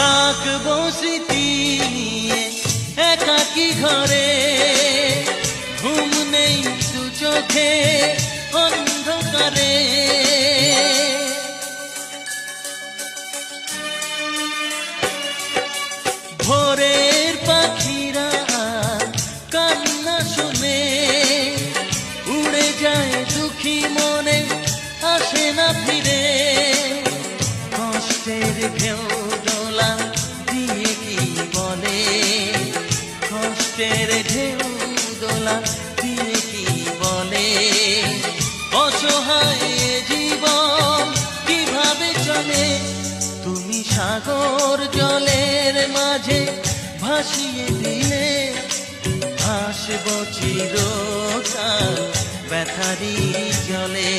থাকবো স্মৃতি নিয়ে একাকী ঘরে, ঘুম নেই দু চোখে অন্ধকারে। ভোরের পাখিরা কান্না শুনে উড়ে যায় দুঃখী মনে, আসে না ফিরে। কষ্টের ঢেউ দোলা দিয়ে কি বলে, কষ্টের ঢেউ দোলা দিয়ে কি বলে, অসহায় জীবন কিভাবে চলে। তুমি সাগর জলের মাঝে ভাসিয়ে দিলে, ভাসব চিরকাল ব্যথারি জলে।